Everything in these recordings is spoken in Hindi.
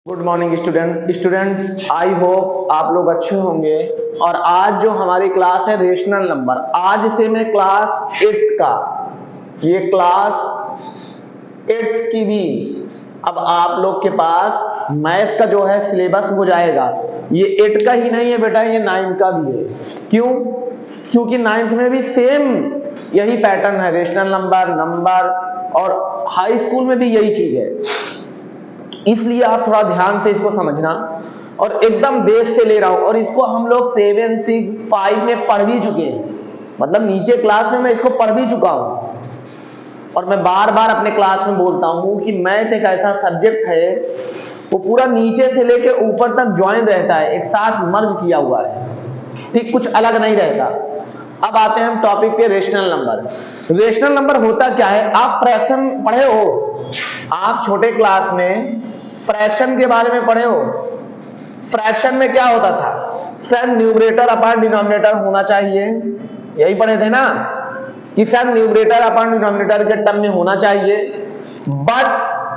Good morning student I hope आप लोग अच्छे होंगे। और आज जो हमारी क्लास है रेशनल नंबर, आज से मैं क्लास 8 का, ये क्लास 8 की भी अब आप लोग के पास मैथ का जो है सिलेबस हो जाएगा। ये 8 का ही नहीं है बेटा, ये 9 का भी है। क्यों? क्योंकि 9th में भी सेम यही पैटर्न है, रेशनल नंबर और हाई स्कूल में भी यही चीज है। इसलिए आप थोड़ा ध्यान से इसको समझना, और एकदम बेस से ले रहा हूं। और इसको हम लोग 7, 6, 5 में पढ़ भी चुके हैं, मतलब नीचे क्लास में मैं इसको पढ़ भी चुका हूं। और मैं बार बार अपने क्लास में बोलता हूं कि मैथ एक ऐसा सब्जेक्ट है वो पूरा नीचे से लेके ऊपर तक ज्वाइन रहता है, एक साथ मर्ज किया हुआ है, ठीक, कुछ अलग नहीं रहता। अब आते हैं हम टॉपिक पे, रेशनल नंबर। रेशनल नंबर होता क्या है? आप फ्रैक्शन पढ़े हो, आप छोटे क्लास में फ्रैक्शन के बारे में पढ़े हो। फ्रैक्शन में क्या होता था? सर न्यूमरेटर अपॉन डिनोमिनेटर होना चाहिए, यही पढ़े थे ना कि सर न्यूमरेटर अपॉन डिनोमिनेटर के टर्म में होना चाहिए, बट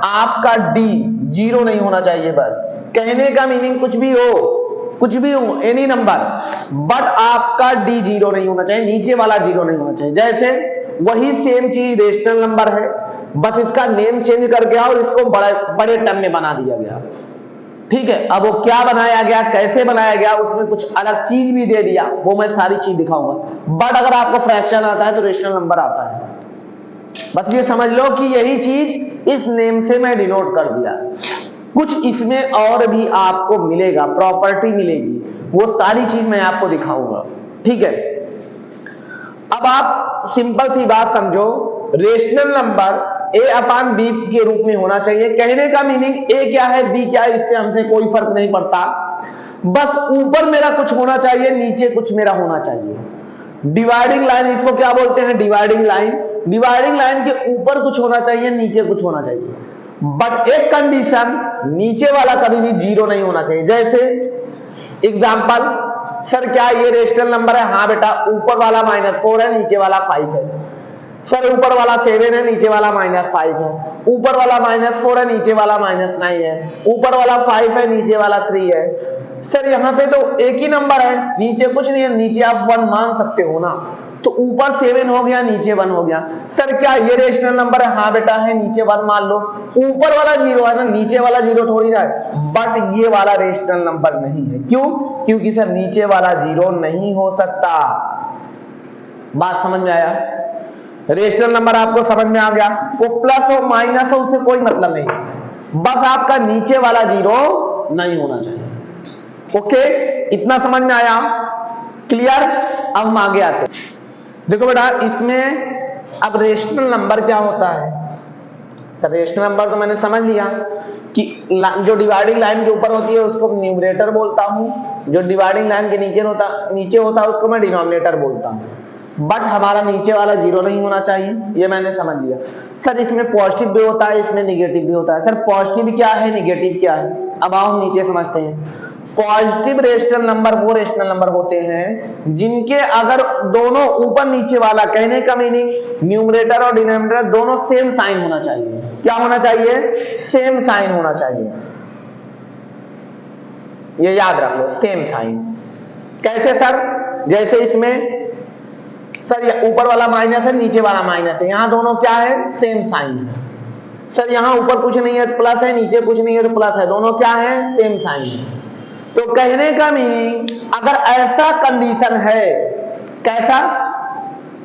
आपका डी जीरो नहीं होना चाहिए। बस कहने का मीनिंग कुछ भी हो एनी नंबर, बट आपका डी जीरो नहीं होना चाहिए, नीचे वाला जीरो नहीं होना चाहिए। जैसे वही सेम चीज रेशनल नंबर है, बस इसका नेम चेंज कर गया और इसको बड़े टर्म में बना दिया गया, ठीक है। अब वो क्या बनाया गया, कैसे बनाया गया, उसमें कुछ अलग चीज भी दे दिया, वो मैं सारी चीज दिखाऊंगा। बट अगर आपको फ्रैक्शन आता है तो रेशनल नंबर आता है, बस ये समझ लो कि यही चीज इस नेम से मैं डिनोट कर दिया। कुछ इसमें और भी आपको मिलेगा, प्रॉपर्टी मिलेगी, वो सारी चीज मैं आपको दिखाऊंगा, ठीक है। अब आप सिंपल सी बात समझो, rational number a upon b के रूप में होना चाहिए। कहने का मीनिंग a क्या है, b क्या है, इससे हमसे कोई फर्क नहीं पड़ता, बस ऊपर मेरा कुछ होना चाहिए, नीचे कुछ मेरा होना चाहिए। डिवाइडिंग लाइन इसको क्या बोलते हैं? Dividing line. डिवाइडिंग लाइन के ऊपर कुछ होना चाहिए, नीचे कुछ होना चाहिए, बट एक कंडीशन, नीचे वाला कभी भी जीरो नहीं होना चाहिए। जैसे एग्जांपल, सर क्या ये रेशनल नंबर है? हाँ बेटा, ऊपर वाला -4 है, नीचे वाला 5 है। सर ऊपर वाला 7 है, नीचे वाला -5 है। ऊपर वाला -4 है, नीचे वाला -9 है। ऊपर वाला 5 है, नीचे वाला 3 है। सर यहाँ पे तो एक ही नंबर है, नीचे कुछ नहीं है, नीचे आप 1 मान सकते हो ना, तो ऊपर 7 हो गया, नीचे 1 हो गया। सर क्या ये रेशनल नंबर है? हाँ बेटा है, नीचे 1 मान लो। ऊपर वाला 0 है ना, नीचे वाला 0 थोड़ी ना है, बट ये वाला रेशनल नंबर नहीं है। क्यों? क्योंकि सर नीचे वाला 0 नहीं हो सकता। बात समझ में आया? रेशनल नंबर आपको समझ में आ गया, वो प्लस हो माइनस हो उससे कोई मतलब नहीं, बस आपका नीचे वाला 0 नहीं होना चाहिए। ओके, इतना समझ में आया? क्लियर? अब हम आगे आते हैं। देखो बेटा, इसमें अब रेशनल नंबर क्या होता है? सर रेशनल नंबर तो मैंने समझ लिया कि जो डिवाइडिंग लाइन के ऊपर होती है उसको न्यूमरेटर बोलता हूं, जो डिवाइडिंग लाइन के नीचे होता है उसको मैं डिनोमिनेटर बोलता हूं, बट हमारा नीचे वाला 0 नहीं होना चाहिए, ये मैंने समझ लिया। सर इसमें पॉजिटिव भी होता है, इसमें निगेटिव भी होता है। सर पॉजिटिव क्या है, निगेटिव क्या है? अब आओ हम नीचे समझते हैं। पॉजिटिव रेशनल नंबर वो रेशनल नंबर होते हैं जिनके अगर दोनों ऊपर नीचे वाला, कहने का मीनिंग न्यूमरेटर और डिनोमिनेटर दोनों सेम साइन होना चाहिए। क्या होना चाहिए? सेम साइन होना चाहिए, ये याद रख लो, सेम साइन। कैसे सर? जैसे इसमें सर ऊपर वाला माइनस है, नीचे वाला माइनस है, यहां दोनों क्या है? सेम साइन है। सर यहां ऊपर कुछ नहीं है तो प्लस है, नीचे कुछ नहीं है तो प्लस है, दोनों क्या है? सेम साइन है। तो कहने का मीनिंग अगर ऐसा कंडीशन है, कैसा?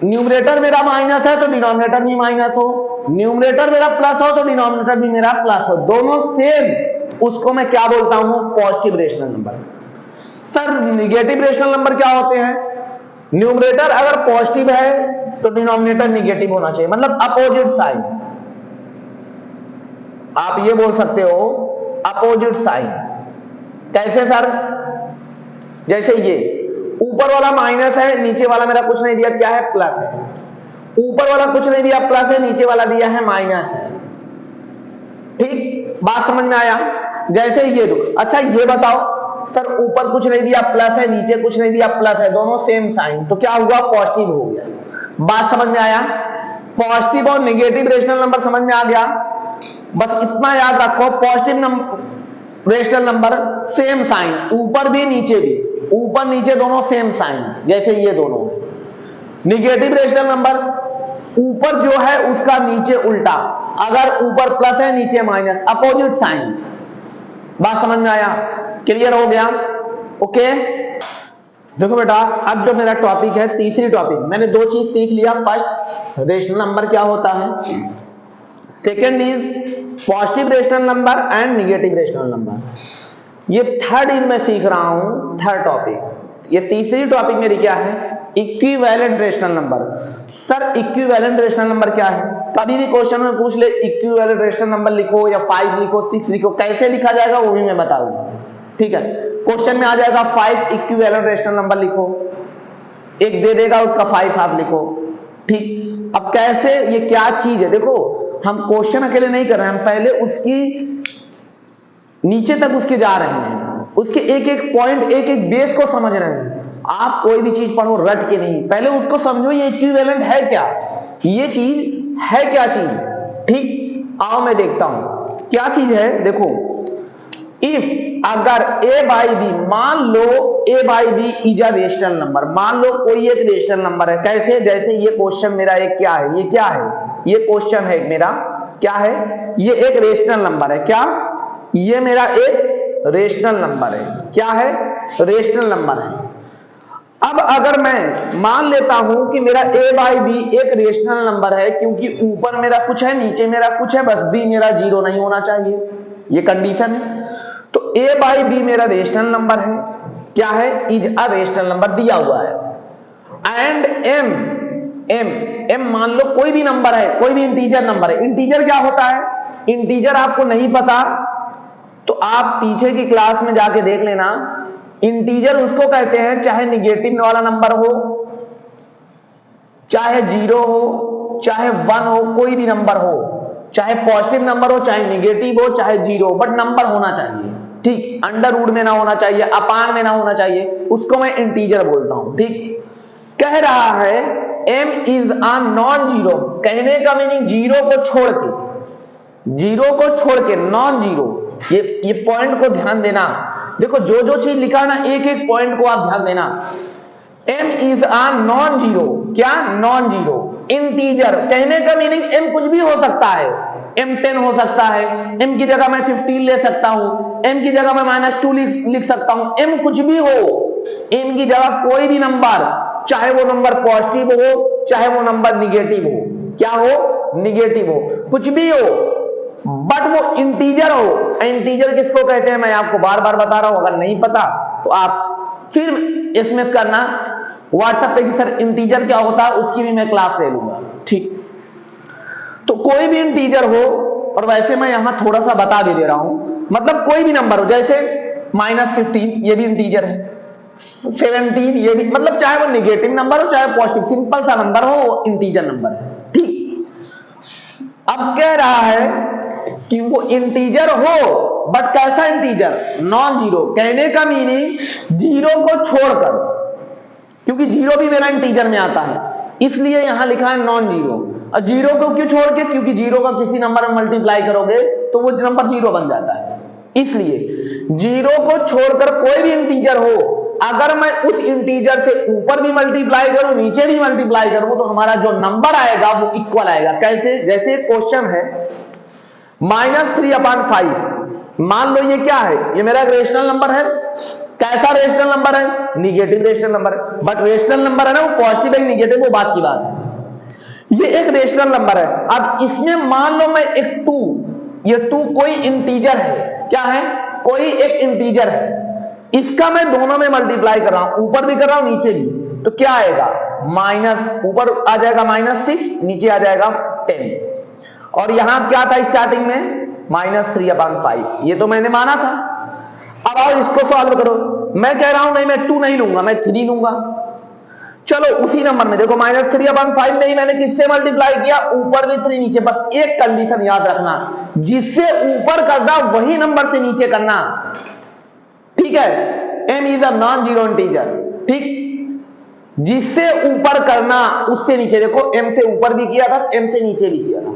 न्यूमरेटर मेरा माइनस है तो डिनोमिनेटर भी माइनस हो, न्यूमरेटर मेरा प्लस हो तो डिनोमिनेटर भी मेरा प्लस हो, दोनों सेम, उसको मैं क्या बोलता हूं? Positive rational number. Sir negative rational number क्या होते हैं? न्यूमरेटर अगर पॉजिटिव है तो डिनोमिनेटर निगेटिव होना चाहिए, मतलब अपोजिट साइन। आप ये बोल सकते हो अपोजिट साइन। कैसे सर? जैसे ये ऊपर वाला माइनस है, नीचे वाला मेरा कुछ नहीं दिया, क्या है? प्लस है। ऊपर वाला कुछ नहीं दिया, प्लस है, नीचे वाला दिया है माइनस है। ठीक, बात समझ में आया? जैसे ये दो। अच्छा ये बताओ, सर ऊपर कुछ नहीं दिया, प्लस है, नीचे कुछ नहीं दिया, प्लस है, दोनों सेम साइन, तो क्या हुआ? पॉजिटिव हो गया। बात समझ में आया? पॉजिटिव और नेगेटिव रेशनल नंबर समझ में आ गया? बस इतना याद रखो, positive number rational number same sign, ऊपर भी नीचे भी, ऊपर नीचे दोनों सेम साइन, जैसे ये दोनों है। निगेटिव रेशनल नंबर ऊपर जो है उसका नीचे उल्टा, अगर ऊपर प्लस है नीचे माइनस, अपोजिट साइन। बात समझ में आया? क्लियर हो गया? ओके। देखो बेटा, अब जो मेरा टॉपिक है, तीसरी टॉपिक, मैंने दो चीज सीख लिया। फर्स्ट, रेशनल नंबर क्या होता है, second is positive rational number and negative rational number. ये थर्ड इज मैं सीख रहा हूं, थर्ड टॉपिक। ये तीसरी टॉपिक मेरी क्या है, equivalent rational number. Sir equivalent rational number क्या है? कभी भी क्वेश्चन में पूछ ले इक्विवेलेंट रेशनल नंबर लिखो या 5 लिखो, 6 लिखो, कैसे लिखा जाएगा वो भी मैं बता दूंगा। ठीक है, क्वेश्चन में आ जाएगा 5 इक्विवेलेंट रेशनल नंबर लिखो, एक दे देगा उसका 5 आप लिखो। ठीक, अब कैसे, ये क्या चीज है, देखो हम क्वेश्चन अकेले नहीं कर रहे हैं, हम पहले उसकी नीचे तक उसके जा रहे हैं, उसके एक एक पॉइंट, एक एक बेस को समझ रहे हैं। आप कोई भी चीज पढ़ो रट के नहीं, पहले उसको समझो ये इक्विवेलेंट है क्या, ये चीज है क्या चीज। ठीक, आओ मैं देखता हूं क्या चीज है। देखो, इफ अगर a बाई बी, मान लो a by B is a rational number, मान लो कोई एक रेशनल नंबर है। कैसे? जैसे ये क्वेश्चन मेरा एक क्या है, ये क्या है, ये क्वेश्चन है मेरा क्या है, ये एक रेशनल नंबर है। क्या? ये मेरा एक रेशनल नंबर है। क्या है? रेशनल नंबर है। अब अगर मैं मान लेता हूं कि मेरा a बाई बी एक रेशनल नंबर है, क्योंकि ऊपर मेरा कुछ है नीचे मेरा कुछ है, बस b मेरा 0 नहीं होना चाहिए, ये कंडीशन है। तो a बाई बी मेरा रेशनल नंबर है। क्या है? इज अ रेशनल नंबर दिया हुआ है। एंड m मान लो कोई भी नंबर है, कोई भी इंटीजर नंबर है। इंटीजर क्या होता है? इंटीजर आपको नहीं पता तो आप पीछे की क्लास में जाके देख लेना। इंटीजर उसको कहते हैं, चाहे निगेटिव वाला नंबर हो, चाहे 0 हो, चाहे 1 हो, कोई भी नंबर हो, चाहे पॉजिटिव नंबर हो, चाहे निगेटिव हो, चाहे 0 हो, बट नंबर होना चाहिए। ठीक, अंडर रूट में ना होना चाहिए, अपान में ना होना चाहिए, उसको मैं इंटीजर बोलता हूं। ठीक, कह रहा है m is a non zero, कहने का मीनिंग जीरो को छोड़ के, जीरो को छोड़ के नॉन जीरो। ये पॉइंट को ध्यान देना। देखो जो चीज लिखा है ना, एक एक पॉइंट को आप ध्यान देना। m is a non zero, क्या? नॉन जीरो इंटीजर, कहने का मीनिंग m कुछ भी हो सकता है, m 10 हो सकता है, m की जगह मैं 15 ले सकता हूं, m की जगह मैं -2 लिख सकता हूं, m कुछ भी हो, m की जगह कोई भी नंबर, चाहे वो नंबर पॉजिटिव हो, चाहे वो नंबर निगेटिव हो, क्या हो? निगेटिव हो, कुछ भी हो, बट वो इंटीजर हो। इंटीजर किसको कहते हैं मैं आपको बार बार बता रहा हूं, अगर नहीं पता तो आप फिर एसएमएस करना व्हाट्सएप पे कि सर इंटीजर क्या होता है, उसकी भी मैं क्लास ले लूंगा। ठीक, तो कोई भी इंटीजर हो, और वैसे मैं यहां थोड़ा सा बता भी दे रहा हूं, मतलब कोई भी नंबर हो, जैसे -15 ये भी इंटीजर है, 17 ये भी, मतलब चाहे वो निगेटिव नंबर हो चाहे पॉजिटिव, सिंपल सा नंबर हो, वो इंटीजर नंबर है। ठीक, अब कह रहा है कि वो इंटीजर हो, बट कैसा इंटीजर? नॉन जीरो, कहने का मीनिंग जीरो को छोड़कर, क्योंकि जीरो भी मेरा इंटीजर में आता है, इसलिए यहां लिखा है नॉन जीरो। और जीरो को क्यों छोड़ के? क्योंकि जीरो का किसी नंबर में मल्टीप्लाई करोगे तो वो नंबर जीरो बन जाता है, इसलिए जीरो को छोड़कर कोई भी इंटीजर हो, अगर मैं उस इंटीजर से ऊपर भी मल्टीप्लाई करूं, नीचे भी मल्टीप्लाई करूं, तो हमारा जो नंबर आएगा वो इक्वल आएगा। कैसे? जैसे क्वेश्चन है -3/5, मान लो ये क्या है, ये मेरा एक रेशनल नंबर है। कैसा रेशनल नंबर है? निगेटिव रेशनल नंबर है, बट रेशनल नंबर है ना, वो पॉजिटिव है निगेटिव वो बात की बात है। ये एक रेशनल नंबर है। अब इसमें मान लो मैं एक 2, ये 2 कोई इंटीजर है, क्या है? कोई एक इंटीजर है, इसका मैं दोनों में मल्टीप्लाई कर रहा हूं, ऊपर भी कर रहा हूं नीचे भी, तो क्या आएगा? माइनस, ऊपर आ जाएगा -6, नीचे आ जाएगा 10, और यहां क्या था स्टार्टिंग में? -3/5, ये तो मैंने माना था। अब आओ इसको सॉल्व करो। मैं कह रहा हूं नहीं, मैं 2 नहीं लूंगा, मैं 3 लूंगा। चलो उसी नंबर में देखो, -3/5 में ही मैंने किससे मल्टीप्लाई किया? ऊपर भी 3 नीचे। बस एक कंडीशन याद रखना, जिससे ऊपर करना वही नंबर से नीचे करना। ठीक है, m is a non zero integer. ठीक, जिससे ऊपर करना उससे नीचे। देखो m से ऊपर भी किया था, m से नीचे भी किया था,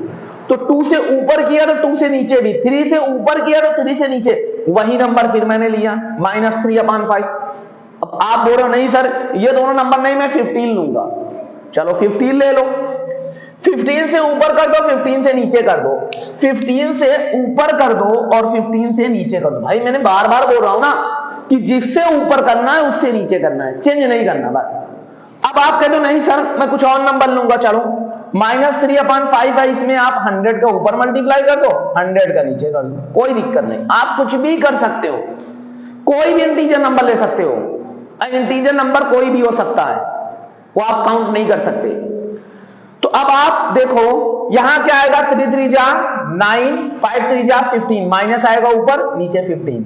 तो 2 से ऊपर किया तो 2 से नीचे भी, 3 से ऊपर किया तो 3 से नीचे। वही नंबर फिर मैंने लिया -3/5। अब आप बोल रहे हो नहीं सर ये दोनों नंबर नहीं, मैं 15 लूंगा। चलो 15 ले लो, 15 से ऊपर कर दो, 15 से नीचे कर दो, 15 से ऊपर कर दो और 15 से नीचे कर दो। भाई मैंने बार बार बोल रहा हूं ना कि जिससे ऊपर करना है उससे नीचे करना है, चेंज नहीं करना बस। अब आप कह दो नहीं सर मैं कुछ और नंबर लूंगा, चलो -3/5 है, इसमें आप 100 का ऊपर मल्टीप्लाई कर दो, 100 का नीचे कर दो, कोई दिक्कत नहीं। आप कुछ भी कर सकते हो, कोई भी इंटीजर नंबर ले सकते हो। इंटीजर नंबर कोई भी हो सकता है, वो आप काउंट नहीं कर सकते। तो अब आप देखो यहां क्या आएगा, 3 3 जा 9, 5 3 जा 15, माइनस आएगा ऊपर, नीचे 15,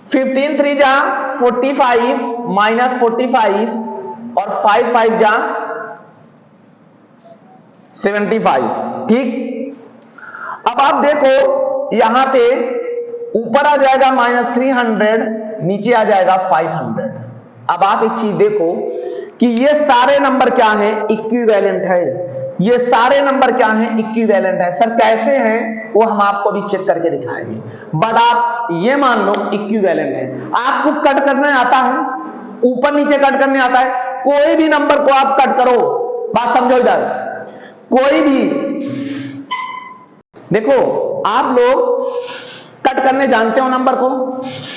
15 3 जा 45, -45 और 5 5 जा 75। ठीक, अब आप देखो यहां पे ऊपर आ जाएगा -300, नीचे आ जाएगा 500। अब आप एक चीज देखो कि ये सारे नंबर क्या है, इक्विवेलेंट है। ये सारे नंबर क्या है, इक्विवेलेंट है। सर कैसे हैं वो हम आपको भी चेक करके दिखाएंगे, बट आप ये मान लो इक्विवेलेंट है। आपको कट करना आता है, ऊपर नीचे कट करने आता है, कोई भी नंबर को आप कट करो, बात समझो इधर, कोई भी देखो आप लोग कट करने जानते हो नंबर को,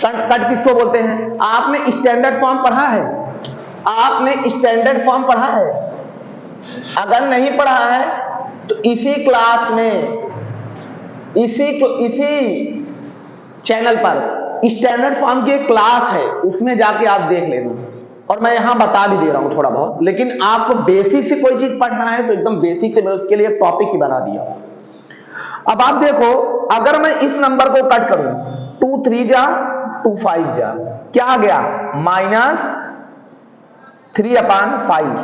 कट किसको बोलते हैं? आपने स्टैंडर्ड फॉर्म पढ़ा है, आपने स्टैंडर्ड फॉर्म पढ़ा है? अगर नहीं पढ़ा है तो इसी क्लास में, इसी चैनल पर स्टैंडर्ड फॉर्म की एक क्लास है, उसमें जाके आप देख लेना। और मैं यहां बता भी दे रहा हूं थोड़ा बहुत, लेकिन आपको बेसिक से कोई चीज पढ़ना है तो एकदम बेसिक से मैं उसके लिए एक टॉपिक ही बना दिया। अब आप देखो अगर मैं इस नंबर को कट करूं, 2 3 जा 2 5 जा, क्या आ गया -3/5।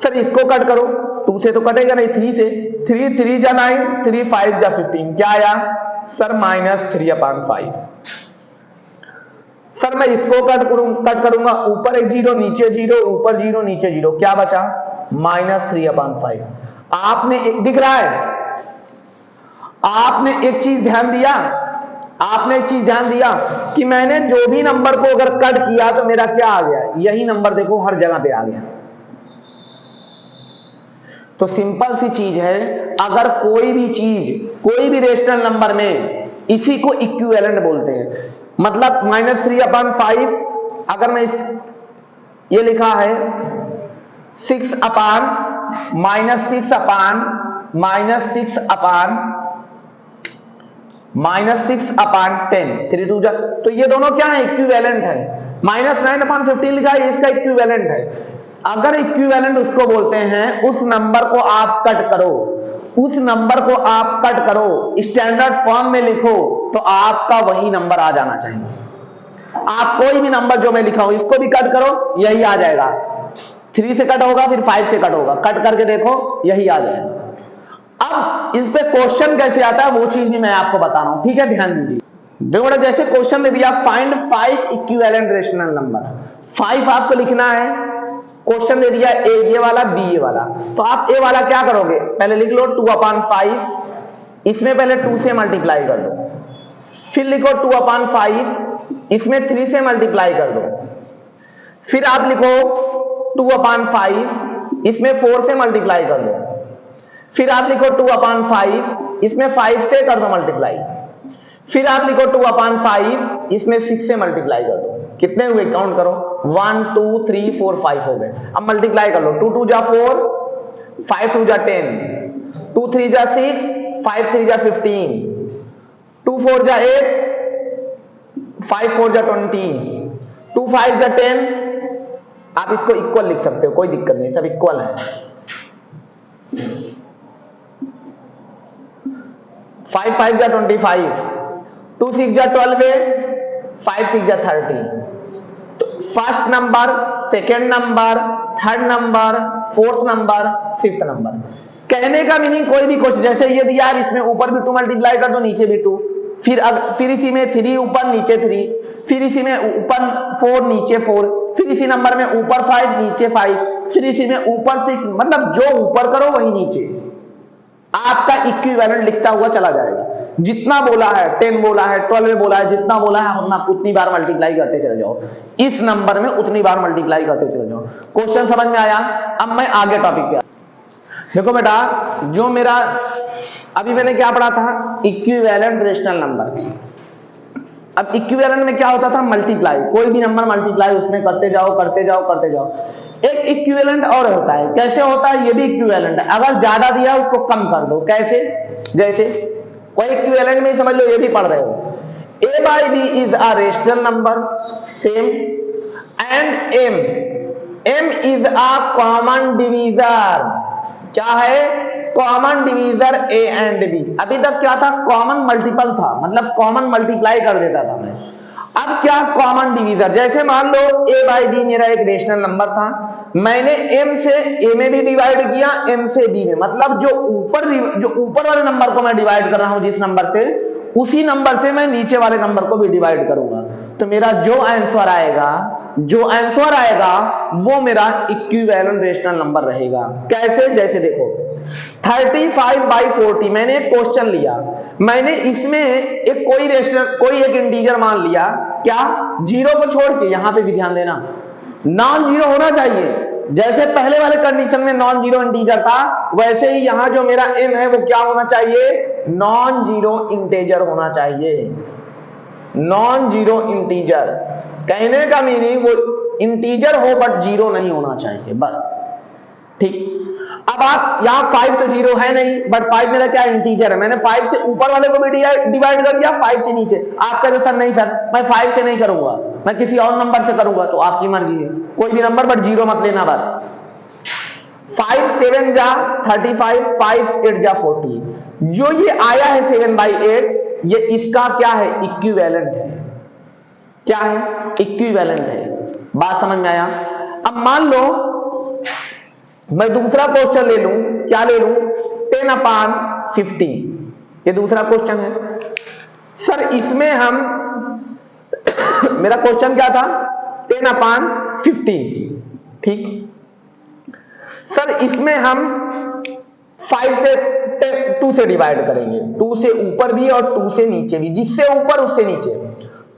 सर इसको कट करो, 2 से तो कटेगा नहीं, 3 से, 3 3 जा 9, 3 5 जा 15, क्या आया सर -3/5। सर मैं इसको कट करूंगा, ऊपर एक 0 नीचे 0, ऊपर 0 नीचे 0, क्या बचा -3/5। आपने एक दिख रहा है, आपने एक चीज ध्यान दिया, आपने एक चीज ध्यान दिया कि मैंने जो भी नंबर को अगर कट किया तो मेरा क्या आ गया, यही नंबर देखो हर जगह पे आ गया। तो सिंपल सी चीज है, अगर कोई भी चीज, कोई भी रेशनल नंबर में, इसी को इक्विवेलेंट बोलते हैं। मतलब -3/5, अगर मैं ये लिखा है 6/-6/-10, 3 2 जा, तो ये दोनों क्या है, इक्विवेलेंट है। -9/15 लिखा है, इसका इक्विवेलेंट है। अगर इक्विवेलेंट उसको बोलते हैं, उस नंबर को आप कट करो, उस नंबर को आप कट करो, स्टैंडर्ड फॉर्म में लिखो, तो आपका वही नंबर आ जाना चाहिए। आप कोई भी नंबर जो मैं लिखा हूं इसको भी कट करो, यही आ जाएगा। 3 से कट होगा, फिर 5 से कट होगा, कट करके देखो यही आ जाएगा। अब इस पे क्वेश्चन कैसे आता है वो चीज भी मैं आपको बता रहा हूं, ठीक है, ध्यान दीजिए। देखो जैसे क्वेश्चन दे दिया, फाइंड 5 इक्विवेलेंट रेशनल नंबर, 5 आपको लिखना है। क्वेश्चन दे दिया ए ये वाला, बी ये वाला, तो आप ए वाला क्या करोगे, पहले लिख लो 2/5, इसमें पहले 2 से मल्टीप्लाई कर दो, फिर लिखो 2/5, इसमें 3 से मल्टीप्लाई कर दो, फिर आप लिखो 2/5, इसमें 4 से मल्टीप्लाई कर दो, फिर आप लिखो 2/5, इसमें 5 से कर दो मल्टीप्लाई, फिर आप लिखो 2/5, इसमें 6 से मल्टीप्लाई कर दो। कितने हुए काउंट करो, 1 2 3 4 5 हो गए। अब मल्टीप्लाई कर लो, 2 2 जा 4, 5 2 जा 10, 2 3 जा 6, 5 3 जा 15, 2 4 जा 8, 5 4 जा 20, 2 5 जा 10। आप इसको इक्वल लिख सकते हो, कोई दिक्कत नहीं, सब इक्वल है। 5 5 जा 25, 2 6 जा 12, 5 6 जा 30। तो first number, second number, third number, fourth number, fifth number. कहने का मीनिंग कोई भी क्वेश्चन, जैसे ये दिया है, इसमें ऊपर भी 2 मल्टीप्लाई कर दो, नीचे भी 2, फिर इसी में 3 ऊपर नीचे 3, फिर इसी में ऊपर 4 नीचे 4, फिर इसी नंबर में ऊपर 5 नीचे 5, फिर इसी में ऊपर 6, मतलब जो ऊपर करो वही नीचे, आपका इक्विवेलेंट लिखता हुआ चला जाएगा। जितना बोला है 10 बोला है 12 बोला है, जितना बोला है उतना उतनी बार मल्टीप्लाई करते चले जाओ, इस नंबर में उतनी बार मल्टीप्लाई करते चले जाओ। क्वेश्चन समझ में आया? अब मैं आगे टॉपिक पे देखो बेटा, जो मेरा अभी मैंने क्या पढ़ा था, इक्विवेलेंट रेशनल नंबर। अब इक्विवेलेंट में क्या होता था, मल्टीप्लाई, कोई भी नंबर मल्टीप्लाई उसमें करते जाओ करते जाओ करते जाओ। एक इक्विवेलेंट और होता है, कैसे होता है, ये भी इक्विवेलेंट है, अगर ज्यादा दिया उसको कम कर दो। कैसे? जैसे वही इक्विवेलेंट में समझ लो, ये भी पढ़ रहे हो, a by b is a rational number, same, and m is a common divisor। क्या है? Common divisor a and b। अभी तक क्या था, कॉमन मल्टीपल था, मतलब कॉमन मल्टीप्लाई कर देता था मैं। अब क्या, कॉमन डिवीजर। जैसे मान लो a बाई b मेरा एक रेशनल नंबर था, मैंने m से a में भी डिवाइड किया, m से b में, मतलब जो ऊपर वाले नंबर को मैं डिवाइड कर रहा हूं जिस नंबर से, उसी नंबर से मैं नीचे वाले नंबर को भी डिवाइड करूंगा। तो मेरा जो आंसर आएगा वो मेरा इक्विवेलेंट रेशनल नंबर रहेगा। कैसे? जैसे देखो 35/40, मैंने एक क्वेश्चन लिया, मैंने इसमें कोई एक इंटीजर मान लिया, क्या, जीरो को छोड़ के, यहां पे भी ध्यान देना, नॉन जीरो होना चाहिए। जैसे पहले वाले कंडीशन में नॉन जीरो इंटीजर था, वैसे ही यहां जो मेरा m है वो क्या होना चाहिए, नॉन जीरो इंटीजर होना चाहिए। नॉन जीरो इंटीजर कहने का मीनिंग वो इंटीजर हो बट जीरो नहीं होना चाहिए, बस। ठीक। अब आप यहाँ 5 तो जीरो है नहीं, बट 5 मेरा क्या, इंटीजर है, मैंने 5 से ऊपर वाले को भी डिवाइड कर दिया, 5 से नीचे। आप कहते सर नहीं सर, मैं 5 से नहीं करूंगा, मैं किसी और नंबर से करूंगा, तो आपकी मर्जी है, कोई भी नंबर बट जीरो मत लेना बस। 5 7 जा 35, 5 8 जा 40। जो ये आया है 7/8, ये इसका क्या है, इक्विवेलेंट है। क्या है? इक्विवेलेंट है। बात समझ में आया? अब मान लो मैं दूसरा क्वेश्चन ले लूं, क्या ले लूं, 10/50। ये दूसरा क्वेश्चन है सर, इसमें हम मेरा क्वेश्चन क्या था, 10/50। ठीक सर, इसमें हम 5 से 2 से डिवाइड करेंगे, 2 से ऊपर भी और 2 से नीचे भी, जिससे ऊपर उससे नीचे।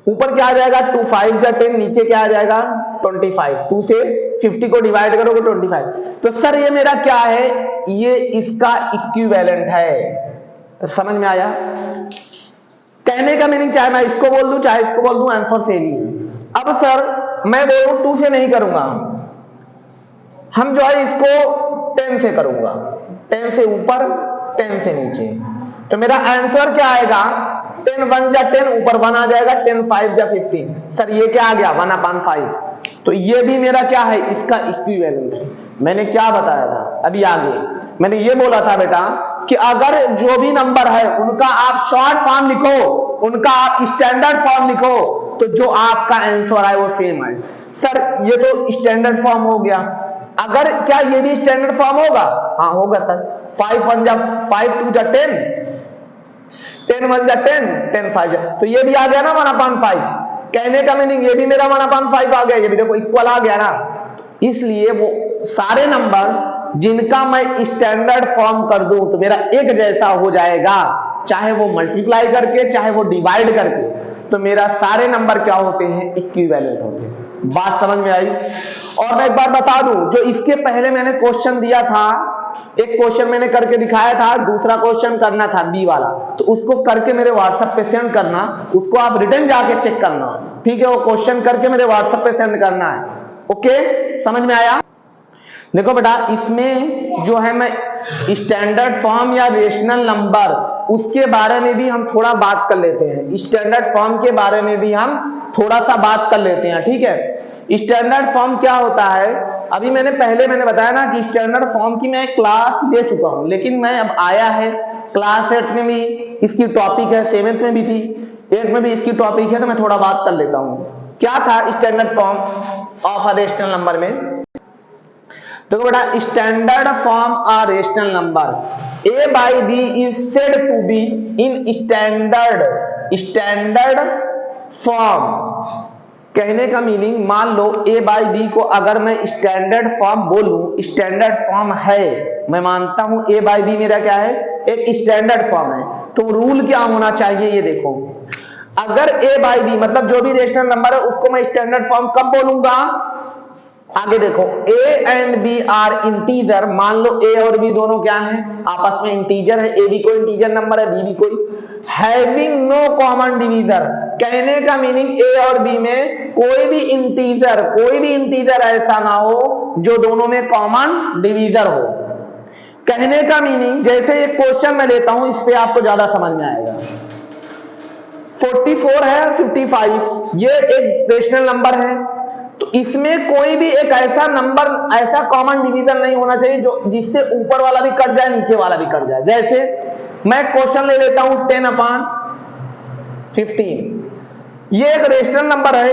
ऊपर क्या आ जाएगा, 2 5 जा 10, नीचे क्या आ जाएगा 25। 2 से 50 को डिवाइड करोगे 25। तो सर ये मेरा क्या है, ये इसका इक्विवेलेंट है। तो समझ में आया? कहने का मीनिंग, चाहे मैं इसको बोल दूं चाहे इसको बोल दूं, आंसर सेम ही है। अब सर मैं बोलूं 2 से नहीं करूंगा, हम जो है इसको 10 से करूंगा, 10 से ऊपर 10 से नीचे। तो मेरा आंसर क्या आएगा, 10 1 जा 10, ऊपर 1 आ जाएगा, 10 5 जा 50। सर ये क्या आ गया, 1/5। तो ये भी मेरा क्या है, इसका इक्विवेलेंट है। मैंने क्या बताया था अभी आगे, मैंने ये बोला था बेटा कि अगर जो भी नंबर है उनका आप शॉर्ट फॉर्म लिखो, उनका आप स्टैंडर्ड फॉर्म लिखो, तो जो आपका आंसर है वो सेम है। सर ये तो स्टैंडर्ड फॉर्म हो गया, अगर क्या ये भी स्टैंडर्ड फॉर्म होगा? हाँ होगा सर। 5 1 जा 5 2 जा 10, 10 1 जा 10, 10 5 जा, तो ये भी आ गया ना 1/5। कहने का मीनिंग ये भी मेरा 1/5 आ गया, ये भी देखो इक्वल आ गया ना। इसलिए वो सारे नंबर जिनका मैं स्टैंडर्ड फॉर्म कर दूं तो मेरा एक जैसा हो जाएगा, चाहे वो मल्टीप्लाई करके चाहे वो डिवाइड करके, तो मेरा सारे नंबर क्या होते हैं, इक्विवेलेंट होते हैं। बात समझ में आई? और मैं एक बार बता दूं, जो इसके पहले मैंने क्वेश्चन दिया था, एक क्वेश्चन मैंने करके दिखाया था, दूसरा क्वेश्चन करना था बी वाला, तो उसको करके मेरे व्हाट्सएप पे सेंड करना, उसको आप रिटर्न जाके चेक करना, ठीक है? वो क्वेश्चन करके मेरे व्हाट्सएप पे सेंड करना है। ओके, समझ में आया? देखो बेटा, इसमें जो है मैं स्टैंडर्ड फॉर्म या रेशनल नंबर, उसके बारे में भी हम थोड़ा बात कर लेते हैं। स्टैंडर्ड फॉर्म के बारे में भी हम थोड़ा सा बात कर लेते हैं, ठीक है? स्टैंडर्ड फॉर्म क्या होता है, अभी मैंने बताया ना कि स्टैंडर्ड फॉर्म की मैं क्लास ले चुका हूं, लेकिन मैं अब आया है क्लास 8 में भी इसकी टॉपिक है, 7th में भी थी, 8th में भी इसकी टॉपिक है, तो मैं थोड़ा बात कर लेता हूं। क्या था standard form of a rational number में? देखो बेटा, standard form a rational number, a by b is said to be in standard form. कहने का मीनिंग, मान लो a by b को अगर मैं स्टैंडर्ड फॉर्म बोलूं, स्टैंडर्ड फॉर्म है, मैं मानता हूं a by b मेरा क्या है, एक स्टैंडर्ड फॉर्म है, तो रूल क्या होना चाहिए ये देखो, अगर a बाई बी मतलब जो भी रेशनल नंबर है उसको मैं स्टैंडर्ड फॉर्म कब बोलूंगा, आगे देखो a and b are integer, मान लो a और b दोनों क्या हैं, आपस में इंटीजर है, a भी कोई इंटीजर नंबर है, b भी कोई, हैविंग नो कॉमन डिवीजर, कहने का मीनिंग a और b में कोई भी इंटीजर ऐसा ना हो जो दोनों में कॉमन डिवीजर हो। कहने का मीनिंग, जैसे एक क्वेश्चन मैं लेता हूं, इस पे आपको ज्यादा समझ में आएगा। 44 है 55, ये एक रेशनल नंबर है, तो इसमें कोई भी एक ऐसा नंबर, ऐसा कॉमन डिवीजन नहीं होना चाहिए जो जिससे ऊपर वाला भी कट जाए नीचे वाला भी कट जाए। जैसे मैं क्वेश्चन ले लेता हूं 10/15, ये एक रेशनल नंबर है,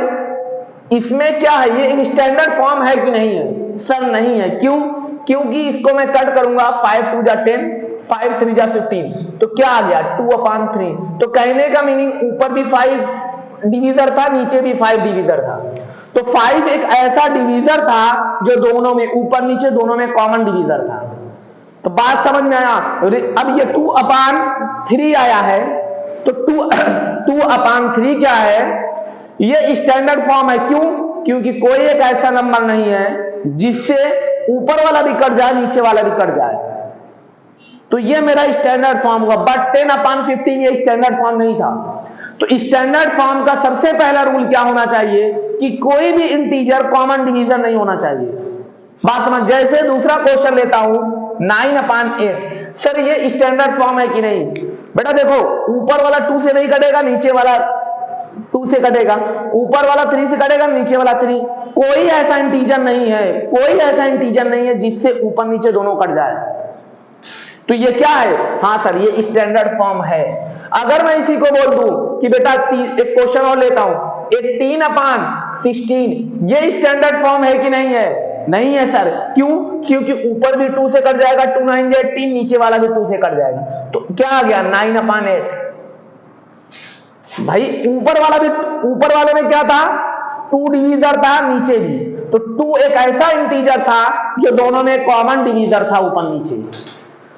इसमें क्या है, ये एक स्टैंडर्ड फॉर्म है कि नहीं है, सर नहीं है। क्यों? क्योंकि इसको मैं कट करूंगा 5 2 जा 10, 5 3 जा 15, तो क्या आ गया 2/3। तो कहने का मीनिंग ऊपर भी 5 डिवीजर था, नीचे भी 5 डिवीजर था, तो 5 एक ऐसा डिवीजर था जो दोनों में, ऊपर नीचे दोनों में कॉमन डिवीजर था। तो बात समझ में आया। अब ये 2/3 आया है, तो 2/3 क्या है, ये स्टैंडर्ड फॉर्म है। क्यों? क्योंकि कोई एक ऐसा नंबर नहीं है जिससे ऊपर वाला भी कट जाए नीचे वाला भी कट जाए, तो ये मेरा स्टैंडर्ड फॉर्म होगा। बट 10/15 ये स्टैंडर्ड फॉर्म नहीं था। तो स्टैंडर्ड फॉर्म का सबसे पहला रूल क्या होना चाहिए कि कोई भी इंटीजर कॉमन डिवीजर नहीं होना चाहिए। बात समझ। जैसे दूसरा क्वेश्चन लेता हूं 9/8, सर ये स्टैंडर्ड फॉर्म है कि नहीं? बेटा देखो, ऊपर वाला 2 से नहीं कटेगा, नीचे वाला 2 से कटेगा, ऊपर वाला 3 से कटेगा, नीचे वाला 3। कोई ऐसा इंटीजर नहीं है जिससे ऊपर नीचे दोनों कट जाए, तो ये क्या है? हाँ सर ये स्टैंडर्ड फॉर्म है। अगर मैं इसी को बोल दूं कि बेटा एक क्वेश्चन और लेता हूं 18/16, ये स्टैंडर्ड फॉर्म है कि नहीं है? नहीं है सर। क्यों? क्योंकि ऊपर भी 2 से कट जाएगा, 2 9 जा 18, नीचे वाला भी 2 से कट जाएगा, तो क्या आ गया 9/8। भाई ऊपर वाले में क्या था, 2 डिवीजर था, नीचे भी, तो 2 एक ऐसा इंटीजर था जो दोनों में कॉमन डिवीजर था, ऊपर नीचे।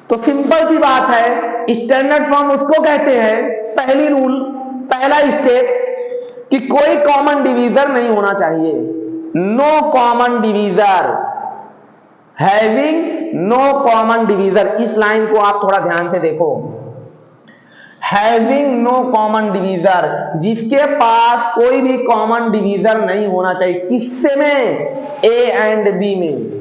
तो सिंपल सी बात है, स्टैंडर्ड फॉर्म उसको कहते हैं, पहला स्टेप कि कोई कॉमन डिवीजर नहीं होना चाहिए, no common divisor, having no common divisor. इस लाइन को आप थोड़ा ध्यान से देखो, हैविंग नो कॉमन डिवीजर, जिसके पास कोई भी कॉमन डिवीजर नहीं होना चाहिए। किससे में? ए एंड बी में।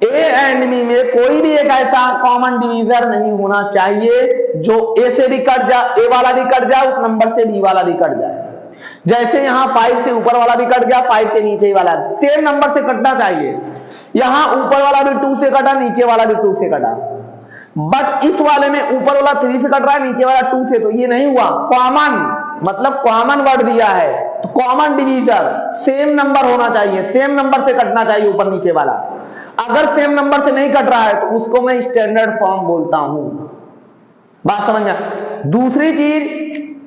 ए एंड बी में कोई भी एक ऐसा कॉमन डिवीजर नहीं होना चाहिए जो ए से भी कट जाए, ए वाला भी कट जाए, उस नंबर से बी वाला भी कट जाए। जैसे यहां 5 से ऊपर वाला भी कट गया, 5 से नीचे वाला, सेम नंबर से कटना चाहिए। यहां ऊपर वाला भी 2 से कटा, नीचे वाला भी 2 से कटा, बट इस वाले में ऊपर वाला 3 से कट रहा है, नीचे वाला 2 से, तो ये नहीं हुआ कॉमन, मतलब कॉमन वर्ड दिया है, तो कॉमन डिवीजर सेम नंबर होना चाहिए, सेम नंबर से कटना चाहिए ऊपर नीचे वाला। अगर सेम नंबर से नहीं कट रहा है तो उसको मैं स्टैंडर्ड फॉर्म बोलता हूं। बात समझ में? दूसरी चीज,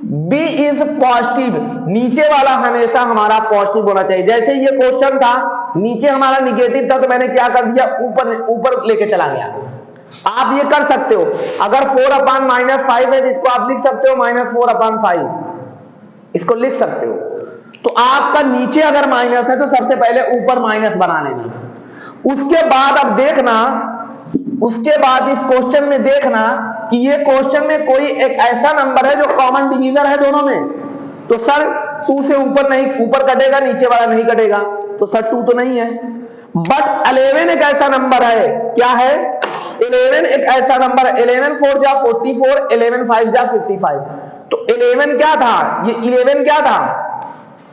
बी इज पॉजिटिव, नीचे वाला हमेशा हमारा पॉजिटिव होना चाहिए। जैसे ये क्वेश्चन था, नीचे हमारा निगेटिव था, तो मैंने क्या कर दिया, ऊपर लेके चला गया। आप ये कर सकते हो, अगर 4/-5 है, जिसको आप लिख सकते हो -4/5, इसको लिख सकते हो। तो आपका नीचे अगर माइनस है तो सबसे पहले ऊपर माइनस बना लेना, उसके बाद अब देखना, उसके बाद इस क्वेश्चन में देखना कि ये क्वेश्चन में कोई एक ऐसा नंबर है जो कॉमन डिवीजर है दोनों में। तो सर 2 से ऊपर कटेगा, नीचे वाला नहीं कटेगा, तो सर 2 तो नहीं है। बट 11 एक ऐसा नंबर है, क्या है? 11 एक ऐसा नंबर है, 11 4 जा 44, 11 5 जा 55। तो 11 क्या था? ये 11 क्या था?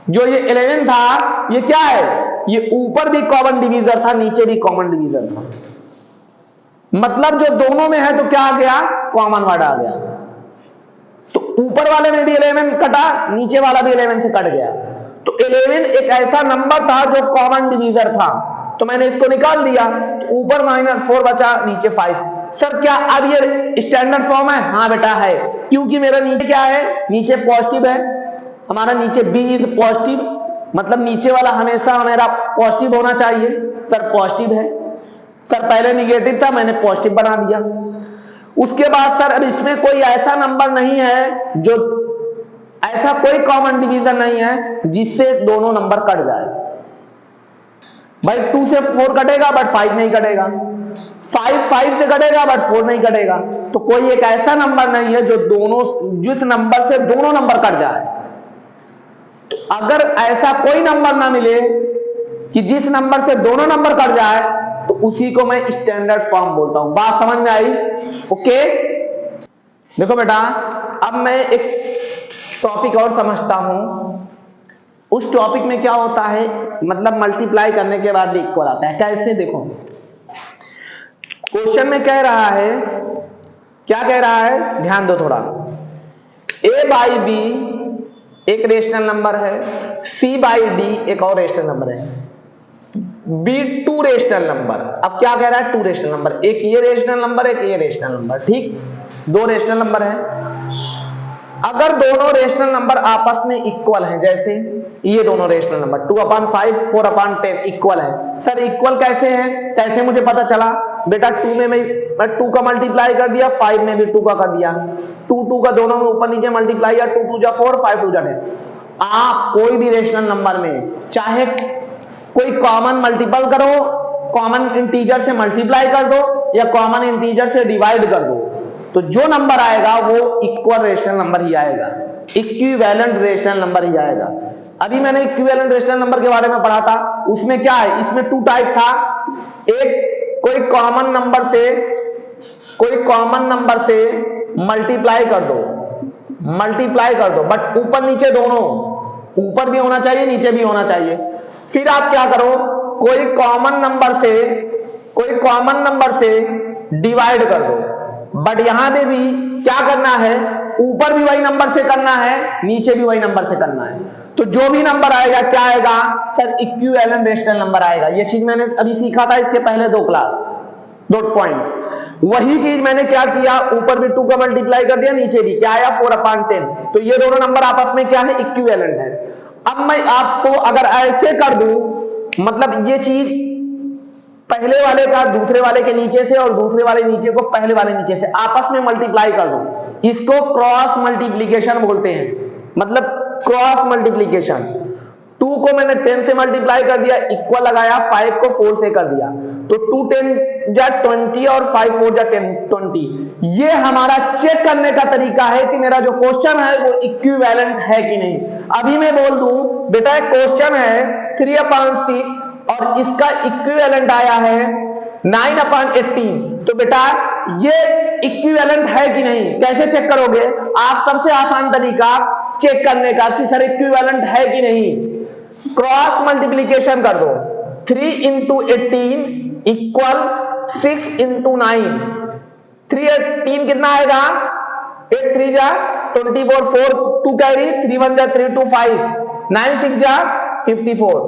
जो ये 11 था, ये क्या है? ये ऊपर भी कॉमन डिवीजर था, नीचे भी कॉमन डिवीजर था, मतलब जो दोनों में है तो क्या आ गया? कॉमन वर्ड आ गया। तो ऊपर वाले में भी 11 कटा, नीचे वाला भी 11 से कट गया, तो 11 एक ऐसा नंबर था जो कॉमन डिवीजर था, तो मैंने इसको निकाल दिया, तो ऊपर -4 बचा, नीचे 5। सर क्या अब ये स्टैंडर्ड फॉर्म है? हाँ बेटा है, क्योंकि मेरा नीचे क्या है? नीचे पॉजिटिव है, हमारा नीचे बी इज पॉजिटिव, मतलब नीचे वाला हमेशा मेरा पॉजिटिव होना चाहिए। सर पॉजिटिव है, सर पहले निगेटिव था, मैंने पॉजिटिव बना दिया। उसके बाद सर अब इसमें कोई ऐसा नंबर नहीं है जो, ऐसा कोई कॉमन डिवीजन नहीं है जिससे दोनों नंबर कट जाए। भाई 2 से 4 कटेगा बट 5 नहीं कटेगा, 5 से कटेगा बट 4 नहीं कटेगा। तो कोई एक ऐसा नंबर नहीं है जो दोनों, जिस नंबर से दोनों नंबर कट जाए। तो अगर ऐसा कोई नंबर ना मिले कि जिस नंबर से दोनों नंबर कट जाए, तो उसी को मैं स्टैंडर्ड फॉर्म बोलता हूं। बात समझ में आई? ओके, देखो बेटा, अब मैं एक टॉपिक और समझता हूं। उस टॉपिक में क्या होता है, मतलब मल्टीप्लाई करने के बाद भी इक्वल आता है। कैसे? देखो, क्वेश्चन में कह रहा है, क्या कह रहा है, ध्यान दो थोड़ा। a बाई बी एक रेशनल नंबर है, c बाई डी एक और रेशनल नंबर है, b 2 रेशनल नंबर। अब क्या कह रहा है, 2 रेशनल नंबर, एक ये रेशनल नंबर, एक ये रेशनल नंबर, ठीक, 2 रेशनल नंबर है। अगर दोनों रेशनल नंबर आपस में इक्वल हैं, जैसे ये दोनों रेशनल नंबर 2/5 4/10 इक्वल है। सर इक्वल कैसे हैं, कैसे मुझे पता चला? बेटा 2 में मैं 2 का मल्टीप्लाई कर दिया, 5 में भी 2 का कर दिया, 2 का दोनों में ऊपर नीचे मल्टीप्लाई किया, 2 2 जा 4 5 2 जा 10। आप कोई भी रेशनल नंबर में चाहे कोई कॉमन मल्टीपल करो, कॉमन इंटीजर से मल्टीप्लाई कर दो या कॉमन इंटीजर से डिवाइड कर दो, तो जो नंबर आएगा वो इक्वल रेशनल नंबर ही आएगा, इक्विवेलेंट रेशनल नंबर ही आएगा। अभी मैंने इक्विवेलेंट रेशनल नंबर के बारे में पढ़ा था, उसमें क्या है, इसमें 2 टाइप था। एक कोई कॉमन नंबर से मल्टीप्लाई कर दो, बट ऊपर नीचे दोनों, ऊपर भी होना चाहिए नीचे भी होना चाहिए। फिर आप क्या करो, कोई कॉमन नंबर से डिवाइड कर दो, बट यहां पे भी क्या करना है, ऊपर भी वही नंबर से करना है, नीचे भी वही नंबर से करना है। तो जो भी नंबर आएगा क्या आएगा सर, इक्विवेलेंट रेशनल नंबर आएगा। ये चीज मैंने अभी सीखा था इसके पहले 2 पॉइंट। वही चीज मैंने क्या किया, ऊपर भी 2 का मल्टीप्लाई कर दिया, नीचे भी क्या आया 4/10। तो ये दोनों नंबर आपस में क्या है, इक्विवेलेंट है। अब मैं आपको अगर ऐसे कर दूं, मतलब ये चीज पहले वाले का दूसरे वाले के नीचे से और दूसरे वाले नीचे को पहले वाले नीचे से आपस में मल्टीप्लाई कर दो, इसको क्रॉस मल्टीप्लीकेशन बोलते हैं। मतलब क्रॉस मल्टीप्लीकेशन, 2 को मैंने 10 से मल्टीप्लाई कर दिया, इक्वल लगाया, 5 को 4 से कर दिया, तो 2 10 जा 20 और 5 4 जा 20। ये हमारा चेक करने का तरीका है कि मेरा जो क्वेश्चन है वो इक्विवेलेंट है कि नहीं। अभी मैं बोल दूं बेटा, एक क्वेश्चन है 3/6 और इसका इक्विवेलेंट आया है 9/18, तो बेटा ये इक्विवेलेंट है कि नहीं, कैसे चेक करोगे आप? सबसे आसान तरीका चेक करने का कि सर इक्विवेलेंट है कि नहीं, क्रॉस मल्टीप्लीकेशन कर दो। 3 × 18 इक्वल 6 × 9। 3 कितना आएगा, 8 3 जा 24, 4 2 कैरी, 3 1 जा 3 2 5, 9 6 जा 54,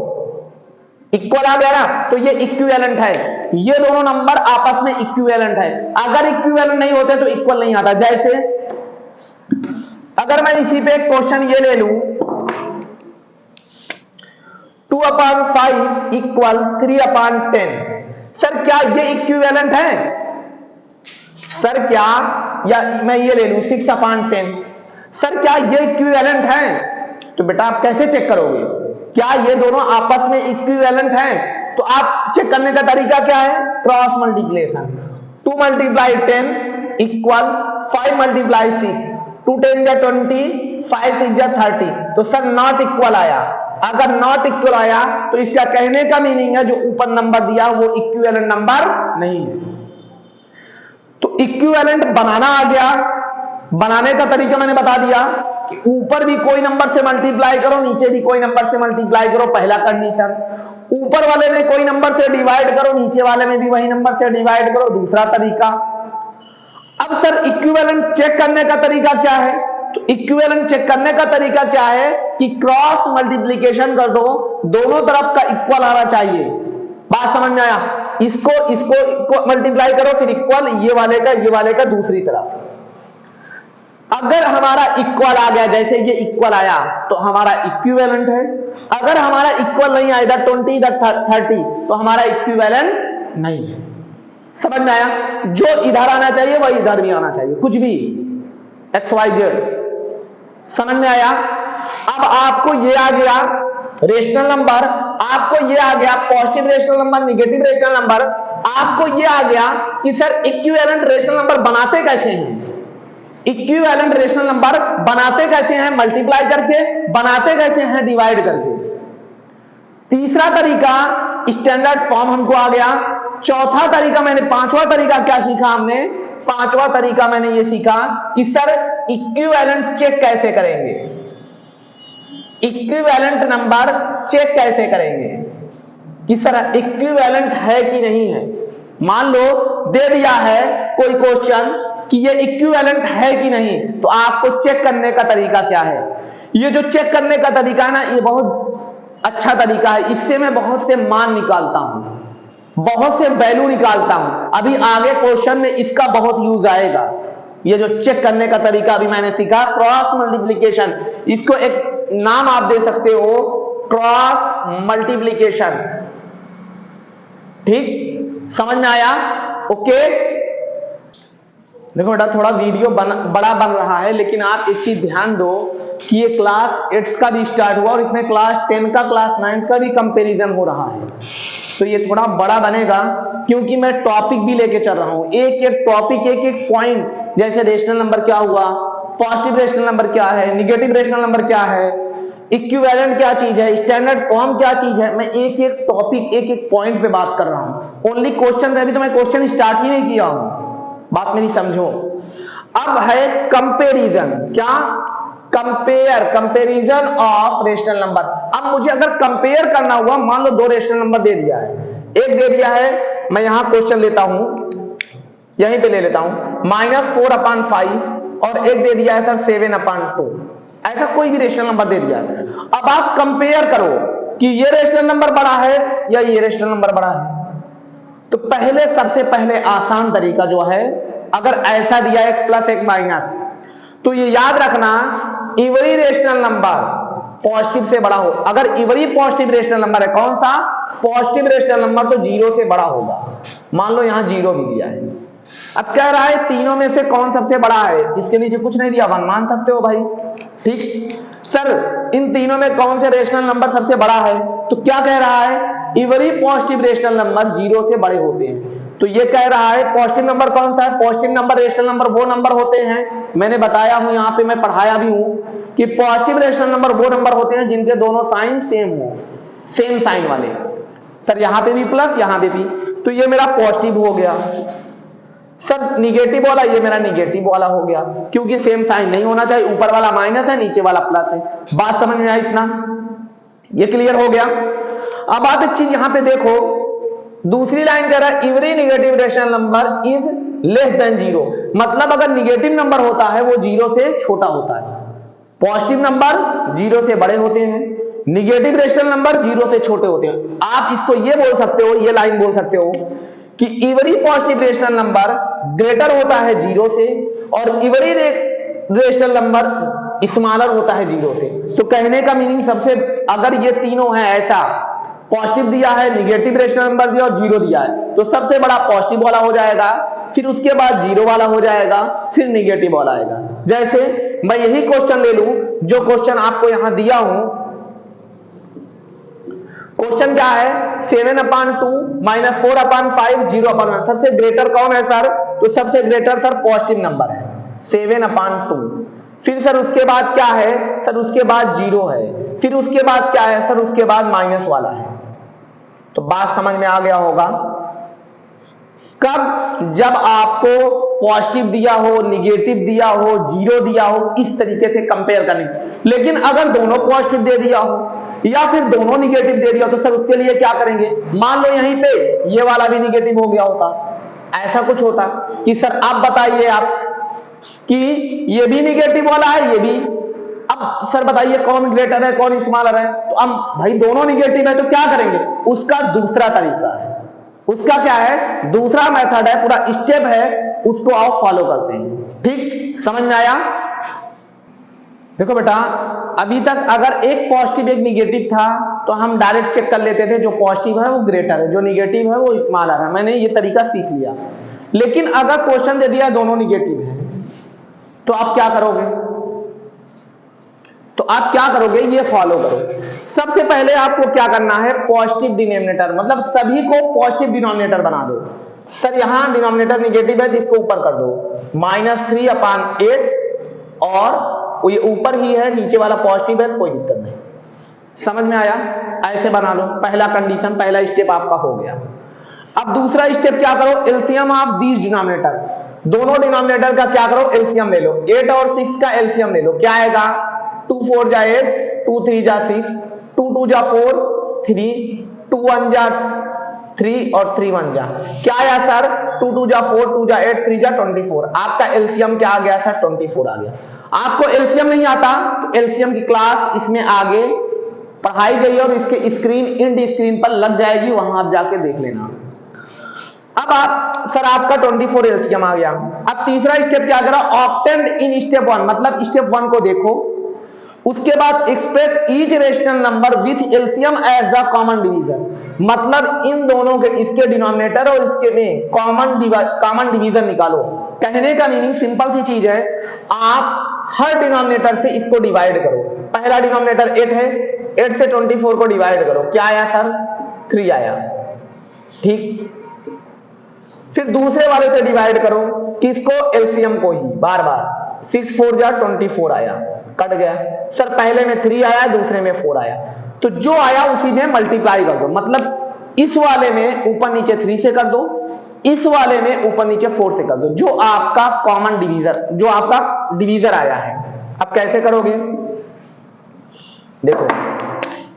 इक्वल आ गया ना। तो ये इक्विवेलेंट है, ये दोनों नंबर आपस में इक्विवेलेंट है। अगर इक्विवेलेंट नहीं होते तो इक्वल नहीं आता। जैसे अगर मैं इसी पे एक क्वेश्चन ये ले लूं, 2/5 इक्वल 3/10, सर क्या ये इक्विवेलेंट है? सर क्या, या मैं ये ले लूं 6/10, सर क्या ये इक्विवेलेंट है? तो बेटा आप कैसे चेक करोगे, क्या ये दोनों आपस में इक्विवेलेंट हैं? तो आप चेक करने का तरीका क्या है, क्रॉस मल्टीप्लिकेशन। 2 × 10 इक्वल 5 × 6, 2 10 जा 20, 5 6 जा 30, तो सर नॉट इक्वल आया। अगर नॉट इक्वल आया तो इसका कहने का मीनिंग है जो ऊपर नंबर दिया वो इक्विवेलेंट नंबर नहीं है। तो इक्विवेलेंट बनाना आ गया, बनाने का तरीका मैंने बता दिया कि ऊपर भी कोई नंबर से मल्टीप्लाई करो, नीचे भी कोई नंबर से मल्टीप्लाई करो, पहला कंडीशन। ऊपर वाले में कोई नंबर से डिवाइड करो, नीचे वाले में भी वही नंबर से डिवाइड करो, दूसरा तरीका। अब सर इक्विवेलेंट चेक करने का तरीका क्या है? तो इक्विवेलेंट चेक करने का तरीका क्या है कि क्रॉस मल्टीप्लिकेशन कर दो, दोनों तरफ का इक्वल आना चाहिए। बात समझ में आया? इसको मल्टीप्लाई करो, फिर इक्वल ये वाले का दूसरी तरफ। अगर हमारा इक्वल आ गया, जैसे ये इक्वल आया तो हमारा इक्विवेलेंट है। अगर हमारा इक्वल नहीं आया, इधर 20 इधर 30, तो हमारा इक्विवेलेंट नहीं है। समझ में आया? जो इधर आना चाहिए वही इधर भी आना चाहिए, कुछ भी XYZ। समझ में आया? अब आपको ये आ गया रेशनल नंबर, आपको ये आ गया positive rational number, negative rational number, आपको ये आ गया कि सर इक्विवेलेंट रेशनल नंबर बनाते कैसे हैं। इक्विवेलेंट रेशनल नंबर बनाते कैसे हैं? मल्टीप्लाई करके। बनाते कैसे हैं? डिवाइड करके। तीसरा तरीका स्टैंडर्ड फॉर्म हमको आ गया। चौथा तरीका पांचवा तरीका क्या सीखा हमने? पांचवा तरीका मैंने ये सीखा कि सर इक्विवेलेंट चेक कैसे करेंगे, इक्विवेलेंट नंबर चेक कैसे करेंगे कि सर इक्विवेलेंट है कि नहीं है। मान लो दे दिया है कोई क्वेश्चन कि ये इक्विवेलेंट है कि नहीं, तो आपको चेक करने का तरीका क्या है? ये जो चेक करने का तरीका है ना, ये बहुत अच्छा तरीका है। इससे मैं बहुत से मान निकालता हूं, बहुत से वैल्यू निकालता हूं। अभी आगे क्वेश्चन में इसका बहुत यूज आएगा। ये जो चेक करने का तरीका अभी मैंने सीखा, क्रॉस मल्टीप्लिकेशन, इसको एक नाम आप दे सकते हो, क्रॉस मल्टीप्लिकेशन। ठीक, समझ में आया? ओके। देखो बेटा, थोड़ा वीडियो बड़ा बन रहा है, लेकिन आप एक चीज ध्यान दो कि ये क्लास 8 का भी स्टार्ट हुआ और इसमें क्लास 10 का, क्लास 9 का भी कंपैरिजन हो रहा है, तो ये थोड़ा बड़ा बनेगा क्योंकि मैं टॉपिक भी लेके चल रहा हूं। एक एक टॉपिक, एक एक पॉइंट, जैसे रेशनल नंबर क्या हुआ, पॉजिटिव रेशनल नंबर क्या है, निगेटिव रेशनल नंबर क्या है, इक्विवेलेंट क्या चीज है, स्टैंडर्ड फॉर्म क्या चीज है, मैं एक एक टॉपिक, एक एक पॉइंट पे बात कर रहा हूं। ओनली क्वेश्चन में, अभी तो मैं क्वेश्चन स्टार्ट ही नहीं किया हूं, बात मेरी समझो। अब है कंपैरिजन। क्या? Compare, comparison of rational number. अब मुझे अगर कंपेयर करना हुआ, मान लो दो रेशनल नंबर दे दिया है, एक दे दिया है, मैं यहां क्वेश्चन लेता हूं, यहीं पे ले लेता हूं, -4/5 और एक दे दिया है सर 7/2, ऐसा कोई भी रेशनल नंबर दे दिया है। अब आप कंपेयर करो कि ये रेशनल नंबर बड़ा है या ये रेशनल नंबर बड़ा है। तो पहले, सबसे पहले आसान तरीका जो है, अगर ऐसा दिया है प्लस एक माइनस, तो ये याद रखना इवरी रेशनल नंबर पॉजिटिव से बड़ा हो। अगर इवरी पॉजिटिव रेशनल नंबर है, कौन सा? पॉजिटिव रेशनल नंबर, तो 0 से बड़ा होगा। मान लो यहां 0 भी दिया है। अब कह रहा है तीनों में से कौन सबसे बड़ा है, इसके नीचे कुछ नहीं दिया, 1 मान सकते हो भाई। ठीक, सर इन तीनों में कौन से रेशनल नंबर सबसे बड़ा है, तो क्या कह रहा है? इवरी पॉजिटिव रेशनल नंबर 0 से बड़े होते हैं। तो ये कह रहा है पॉजिटिव नंबर कौन सा है? पॉजिटिव नंबर, रेशनल नंबर वो नंबर होते हैं, मैंने बताया हूं, यहां पे मैं पढ़ाया भी हूं कि पॉजिटिव रेशनल नंबर वो नंबर होते हैं जिनके दोनों साइन सेम हो, सेम साइन वाले। सर यहां पे भी प्लस, यहां पे भी, तो ये मेरा पॉजिटिव हो गया। सर निगेटिव वाला, ये मेरा निगेटिव वाला हो गया, क्योंकि सेम साइन नहीं होना चाहिए, ऊपर वाला माइनस है, नीचे वाला प्लस है। बात समझ में आई? इतना ये क्लियर हो गया। अब आप एक चीज यहां पे देखो, दूसरी लाइन कह रहा है every negative rational number is less than 0, मतलब अगर निगेटिव नंबर होता है वो 0 से छोटा होता है, पॉजिटिव नंबर 0 से बड़े होते हैं, निगेटिव रेशनल नंबर 0 से छोटे होते हैं। आप इसको ये बोल सकते हो, ये लाइन बोल सकते हो कि every positive rational number greater होता है 0 से और इवरी रेशनल नंबर स्मॉलर होता है 0 से। तो कहने का मीनिंग सबसे, अगर ये तीनों है ऐसा, पॉजिटिव दिया है, निगेटिव रेशनल नंबर दिया और 0 दिया है, तो सबसे बड़ा पॉजिटिव वाला हो जाएगा, फिर उसके बाद 0 वाला हो जाएगा, फिर निगेटिव वाला आएगा। जैसे मैं यही क्वेश्चन ले लूं, जो क्वेश्चन आपको यहां दिया हूं, क्वेश्चन क्या है? 7/2 -4/5 0/1। सबसे ग्रेटर कौन है सर? तो सबसे ग्रेटर सर पॉजिटिव नंबर है 7/2। फिर सर उसके बाद क्या है? सर उसके बाद 0 है, फिर उसके बाद क्या है? सर उसके बाद माइनस वाला है। तो बात समझ में आ गया होगा। कब? जब आपको पॉजिटिव दिया हो, निगेटिव दिया हो, 0 दिया हो, इस तरीके से कंपेयर करनी। लेकिन अगर दोनों पॉजिटिव दे दिया हो या फिर दोनों निगेटिव दे दिया, तो सर उसके लिए क्या करेंगे? मान लो यहीं पे ये वाला भी निगेटिव हो गया होता, ऐसा कुछ होता कि सर आप बताइए आप कि ये भी निगेटिव वाला है, ये भी, अब सर बताइए कौन ग्रेटर है, कौन स्मॉलर है? तो अब भाई दोनों निगेटिव है, तो क्या करेंगे? उसका दूसरा तरीका है, उसका क्या है? दूसरा मेथड है, पूरा स्टेप है, उसको आप फॉलो करते हैं। ठीक, समझ में आया? देखो बेटा, अभी तक अगर एक पॉजिटिव एक निगेटिव था तो हम डायरेक्ट चेक कर लेते थे, जो पॉजिटिव है वो ग्रेटर है, जो निगेटिव है वो स्मॉलर है। मैंने ये तरीका सीख लिया। लेकिन अगर क्वेश्चन दे दिया दोनों निगेटिव है तो आप क्या करोगे? ये फॉलो करो। सबसे पहले आपको क्या करना है, पॉजिटिव डिनोमिनेटर, मतलब सभी को पॉजिटिव डिनोमिनेटर बना दो। सर यहां डिनोमिनेटर निगेटिव है तो इसको ऊपर कर दो, -3/8, और ये ऊपर ही है, नीचे वाला पॉजिटिव है, कोई दिक्कत नहीं। समझ में आया? ऐसे बना लो। पहला कंडीशन, पहला स्टेप आपका हो गया। अब दूसरा स्टेप क्या करो, एलसीएम ऑफ दीज डिनोमिनेटर, दोनों डिनोमिनेटर का क्या करो, एलसीएम ले लो। 8 और 6 का एलसीएम ले लो। क्या आएगा? 2 4 जा 8, 2 3 जा 6, 2 2 जा 4, 3, 2 1 जा 3 और 3 1 जा, क्या आया सर? 2 2 जा 4, 2 जा 8, 3 जा 24। आपका एलसीएम क्या आ गया सर? 24 आ गया। आपको एलसीएम नहीं आता तो एलसीएम की क्लास इसमें आगे पढ़ाई गई और इसके स्क्रीन इंड स्क्रीन पर लग जाएगी, वहां आप जाके देख लेना। अब आप सर आपका 24 एलसीएम आ गया। अब तीसरा स्टेप क्या करा, ऑक्टेंड इन स्टेप 1, मतलब स्टेप 1 को देखो, उसके बाद express each rational number with LCM as the common division, मतलब इन दोनों के, इसके डिनोमिनेटर और इसके में कॉमन डिवीजन निकालो। कहने का मीनिंग सिंपल सी चीज है, आप हर डिनोमिनेटर से इसको डिवाइड करो। पहला डिनोमिनेटर 8 है, 8 से 24 को डिवाइड करो, क्या आया सर? 3 आया। ठीक, फिर दूसरे वाले से डिवाइड करो, किसको? एलसीएम को ही, बार बार। 6 4 जा 24 आया, कट गया। सर पहले में 3 आया, दूसरे में 4 आया, तो जो आया उसी में मल्टीप्लाई कर दो। मतलब इस वाले में ऊपर नीचे 3 से कर दो, इस वाले में ऊपर नीचे 4 से कर दो, जो आपका कॉमन डिवीजर, जो आपका डिवीजर आया है। अब कैसे करोगे? देखो,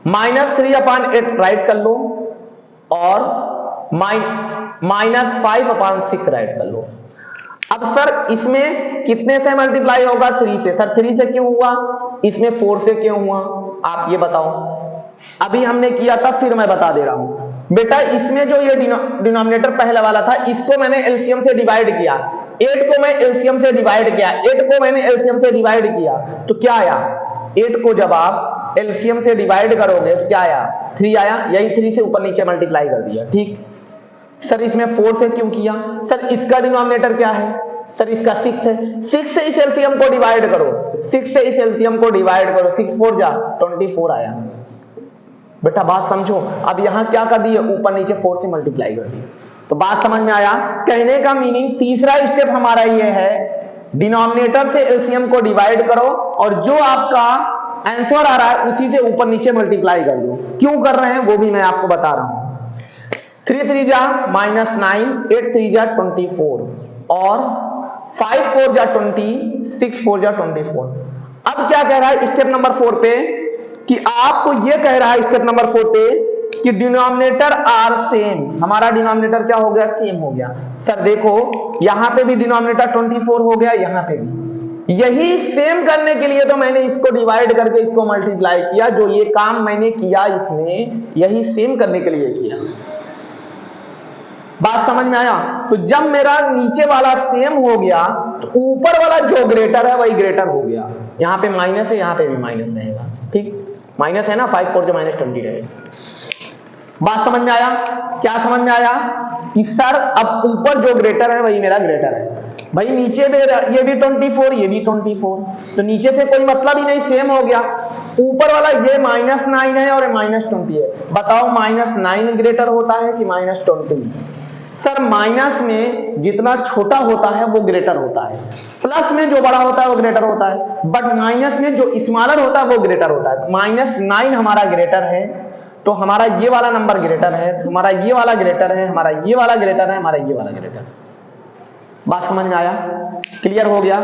-3/8 राइट कर लो और -5/6 राइट कर लो। अब सर इसमें कितने से मल्टीप्लाई होगा? 3 से। सर 3 से क्यों हुआ? इसमें 4 से क्यों हुआ? आप ये बताओ। अभी हमने किया था, फिर मैं बता दे रहा हूं बेटा। इसमें जो ये डिनोमिनेटर पहला वाला था, इसको मैंने एलसीएम से डिवाइड किया। 8 को मैं एलसीएम से डिवाइड किया, 8 को मैंने एलसीएम से डिवाइड किया, तो क्या आया? 8 को जब आप एलसीएम से डिवाइड करोगे तो क्या आया? 3 आया। यही 3 से ऊपर नीचे मल्टीप्लाई कर दिया। ठीक, सर इसमें 4 से क्यों किया? सर इसका डिनोमिनेटर क्या है? सर इसका 6 है। 6 से इस एलसीएम को डिवाइड करो, 6 से इस एलसीएम को डिवाइड करो, 6 4 जा 24 आया। बेटा बात समझो। अब यहां क्या कर दिए? ऊपर नीचे 4 से मल्टीप्लाई कर दिए। तो बात समझ में आया? कहने का मीनिंग तीसरा स्टेप हमारा ये है, डिनोमिनेटर से एलसीएम को डिवाइड करो और जो आपका आंसर आ रहा है उसी से ऊपर नीचे मल्टीप्लाई कर दो। क्यों कर रहे हैं वो भी मैं आपको बता रहा हूं। 3 3 जा -9, 8 3 जा 24 और 5 4 जा 20, 6 4 जा 24। अब क्या कह रहा है स्टेप नंबर 4 पे, कि आपको ये कह रहा है स्टेप नंबर 4 पे कि डिनोमिनेटर आर सेम। हमारा डिनोमिनेटर क्या हो गया? सेम हो गया। सर देखो यहां पे भी डिनोमिनेटर 24 हो गया, यहां पे भी। यही सेम करने के लिए तो मैंने इसको डिवाइड करके इसको मल्टीप्लाई किया। जो ये काम मैंने किया इसमें, यही सेम करने के लिए किया। बात समझ में आया? तो जब मेरा नीचे वाला सेम हो गया तो ऊपर वाला जो ग्रेटर है वही ग्रेटर हो गया। यहां पे माइनस है, यहां पे भी माइनस रहेगा। ठीक, माइनस है ना, 5 4 जो -20 रहेगा। बात समझ में आया? क्या समझ में आया? कि सर अब ऊपर जो ग्रेटर है वही मेरा ग्रेटर है। भाई नीचे में ये भी 24, ये भी 24, तो नीचे से कोई मतलब ही नहीं, सेम हो गया। ऊपर वाला ये -9 है और ये -20 है। बताओ -9 ग्रेटर होता है कि -20? सर माइनस में जितना छोटा होता है वो ग्रेटर होता है, प्लस में जो बड़ा होता है वो ग्रेटर होता है, बट माइनस में जो स्मॉलर होता है वो ग्रेटर होता है। -9 हमारा ग्रेटर है, तो हमारा ये वाला नंबर ग्रेटर है, हमारा ये वाला ग्रेटर है, हमारा ये वाला ग्रेटर है, हमारा ये वाला ग्रेटर है। बात समझ में आया? क्लियर हो गया?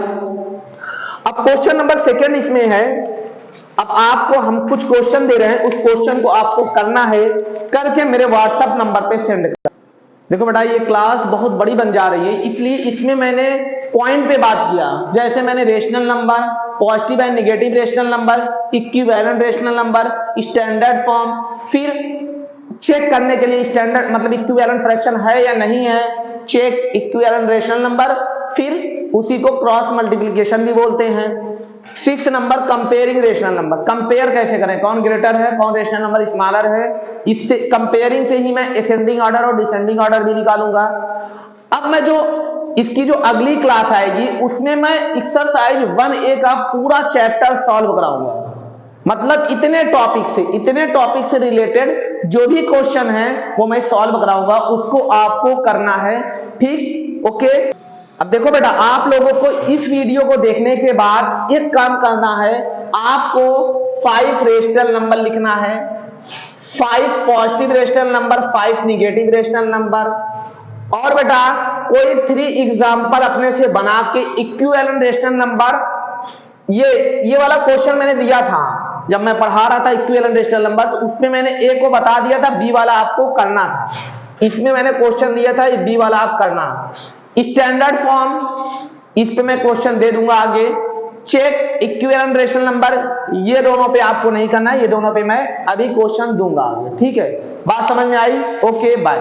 अब क्वेश्चन नंबर 2 इसमें है। अब आपको हम कुछ क्वेश्चन दे रहे हैं, उस क्वेश्चन को आपको करना है, करके मेरे व्हाट्सएप नंबर पे सेंड कर। देखो बेटा ये क्लास बहुत बड़ी बन जा रही है, इसलिए इसमें मैंने पॉइंट पे बात किया। जैसे मैंने rational number, positive and negative rational number, equivalent rational number, standard form, फिर चेक करने के लिए स्टैंडर्ड मतलब इक्विवेलेंट फ्रैक्शन है या नहीं है, चेक इक्विवेलेंट रेशनल नंबर, फिर उसी को क्रॉस मल्टीप्लिकेशन भी बोलते हैं। 6 number comparing rational number, compare कैसे करें, कौन ग्रेटर है कौन रेशनल नंबर स्मॉलर है, इससे कंपेयरिंग से ही मैं असेंडिंग ऑर्डर और डिसेंडिंग ऑर्डर भी निकालूंगा। अब मैं जो इसकी जो अगली क्लास आएगी उसमें मैं एक्सरसाइज 1A का पूरा चैप्टर सॉल्व कराऊंगा। मतलब इतने टॉपिक से रिलेटेड जो भी क्वेश्चन है वो मैं सॉल्व कराऊंगा, उसको आपको करना है, ठीक, ओके। अब देखो बेटा, आप लोगों को इस वीडियो को देखने के बाद एक काम करना है, आपको 5 रेशनल नंबर लिखना है, 5 positive rational number, 5 negative rational number, और बेटा कोई 3 एग्जांपल अपने से बना के इक्विवेलेंट रेशनल नंबर। ये वाला क्वेश्चन मैंने दिया था जब मैं पढ़ा रहा था इक्विवेलेंट रेशनल नंबर, तो उसमें मैंने ए को बता दिया था, बी वाला आपको करना था। इसमें मैंने क्वेश्चन दिया था, बी वाला आप करना। स्टैंडर्ड फॉर्म, इस पे मैं क्वेश्चन दे दूंगा आगे। चेक इक्विवेलेंट रेशनल नंबर, ये दोनों पे आपको नहीं करना है, ये दोनों पे मैं अभी क्वेश्चन दूंगा आगे, ठीक है। बात समझ में आई? Okay bye.